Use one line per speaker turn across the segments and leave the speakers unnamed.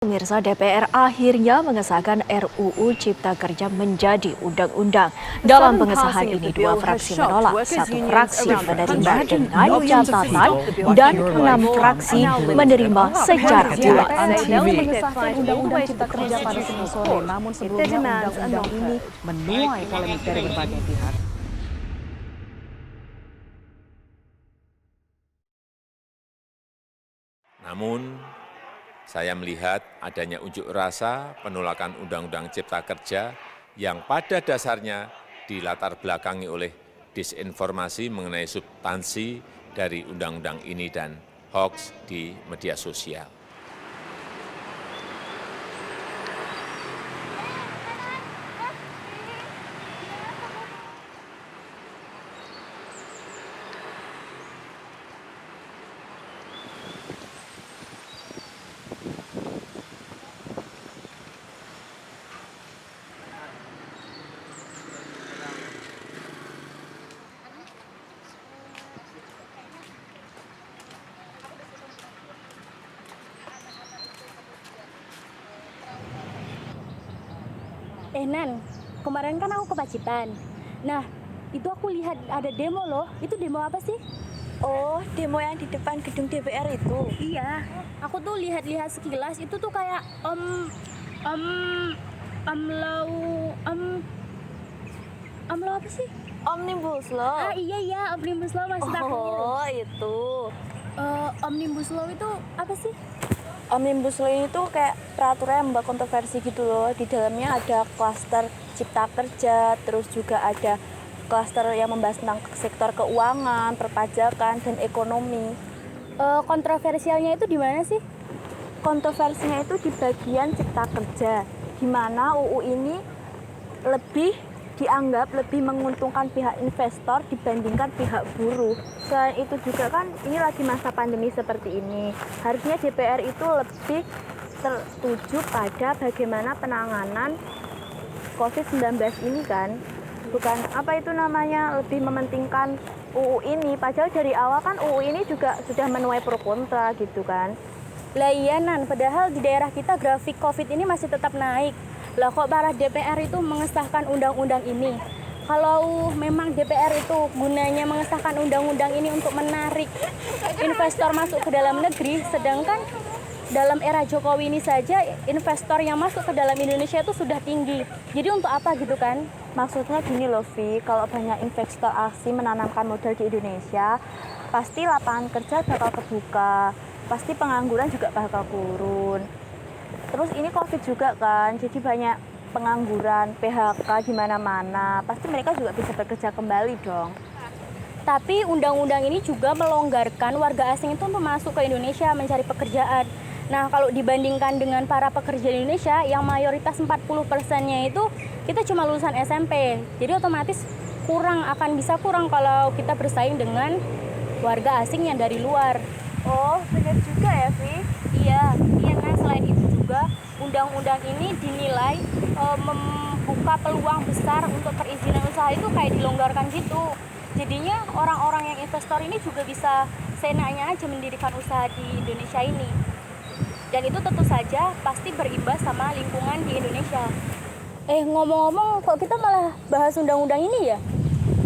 Pemirsa, DPR akhirnya mengesahkan RUU Cipta Kerja menjadi undang-undang. Dalam pengesahan ini, dua fraksi menolak, satu fraksi menerima dengan catatan, dan 6 fraksi menerima secara bulat.
Dalam mengesahkan Undang-Undang Cipta Kerja pada Senin sore, namun sebelumnya undang-undang ini menuai polemik dari berbagai pihak.
Namun, saya melihat adanya unjuk rasa penolakan Undang-Undang Cipta Kerja yang pada dasarnya dilatar belakangi oleh disinformasi mengenai substansi dari undang-undang ini dan hoaks di media sosial.
Nan, kemarin kan aku ke Pacitan. Nah, itu aku lihat ada demo loh. Itu demo apa sih?
Oh, demo yang di depan gedung DPR itu?
Iya, aku tuh lihat-lihat sekilas itu tuh kayak law apa sih?
Omnibus Law.
Iya, Omnibus Law maksud aku.
Oh, itu.
Omnibus Law itu apa sih?
Omnibus Law itu kayak peraturan yang membuat kontroversi gitu loh. Di dalamnya ada klaster cipta kerja, terus juga ada klaster yang membahas tentang sektor keuangan, perpajakan, dan ekonomi.
Kontroversialnya itu di mana sih?
Kontroversinya itu di bagian cipta kerja, di mana UU ini dianggap lebih menguntungkan pihak investor dibandingkan pihak buruh. Selain itu juga kan ini lagi masa pandemi seperti ini. Harusnya DPR itu lebih tertuju pada bagaimana penanganan COVID-19 ini kan. Bukan lebih mementingkan UU ini. Padahal dari awal kan UU ini juga sudah menuai pro kontra gitu kan.
Lah iya Nan, padahal di daerah kita grafik COVID ini masih tetap naik. Lah kok para DPR itu mengesahkan undang-undang ini? Kalau memang DPR itu gunanya mengesahkan undang-undang ini untuk menarik investor masuk ke dalam negeri, sedangkan dalam era Jokowi ini saja investor yang masuk ke dalam Indonesia itu sudah tinggi. Jadi untuk apa gitu kan?
Maksudnya gini loh Vi, kalau banyak investor asing menanamkan modal di Indonesia, pasti lapangan kerja bakal kebuka, pasti pengangguran juga bakal turun. Terus ini COVID juga kan, jadi banyak pengangguran, PHK di mana-mana. Pasti mereka juga bisa bekerja kembali dong.
Tapi undang-undang ini juga melonggarkan warga asing itu untuk masuk ke Indonesia mencari pekerjaan. Nah, kalau dibandingkan dengan para pekerja di Indonesia yang mayoritas 40%-nya itu kita cuma lulusan SMP. Jadi otomatis akan bisa kurang kalau kita bersaing dengan warga asing yang dari luar.
Oh, benar juga ya, Vi?
Iya. Nah selain itu juga undang-undang ini dinilai membuka peluang besar untuk perizinan usaha itu kayak dilonggarkan gitu. Jadinya orang-orang yang investor ini juga bisa seenaknya aja mendirikan usaha di Indonesia ini. Dan itu tentu saja pasti berimbas sama lingkungan di Indonesia. Ngomong-ngomong kok kita malah bahas undang-undang ini ya?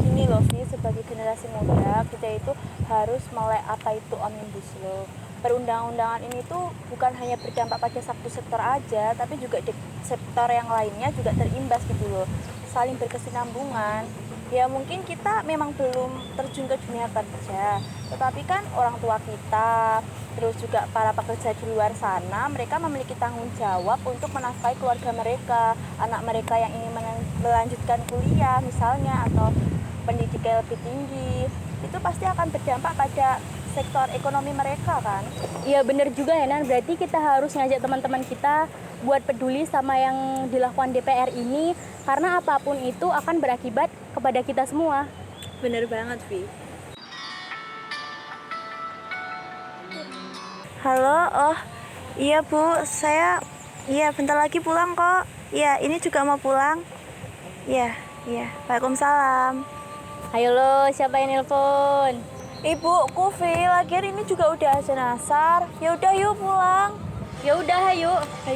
Gini loh Vi, sebagai generasi muda kita itu harus melek apa itu Omnibus Law. Perundang-undangan ini tuh bukan hanya berdampak pada satu sektor aja, tapi juga di sektor yang lainnya juga terimbas gitu loh, saling berkesinambungan. Ya mungkin kita memang belum terjun ke dunia kerja, tetapi kan orang tua kita, terus juga para pekerja di luar sana, mereka memiliki tanggung jawab untuk menafkahi keluarga mereka, anak mereka yang ingin melanjutkan kuliah misalnya, atau pendidikan lebih tinggi, itu pasti akan berdampak pada sektor ekonomi mereka kan.
Iya benar juga ya Nan, berarti kita harus ngajak teman-teman kita buat peduli sama yang dilakukan DPR ini, karena apapun itu akan berakibat kepada kita semua.
Bener banget Vi. Halo, iya Bu, saya bentar lagi pulang kok. Iya, ini juga mau pulang. Iya, Waalaikumsalam.
Ayo lo, siapa yang nelpon?
Ibu, Kufi, lagian ini juga udah azan asar. Ya udah yuk pulang.
Ya udah, ayo.
Ayo.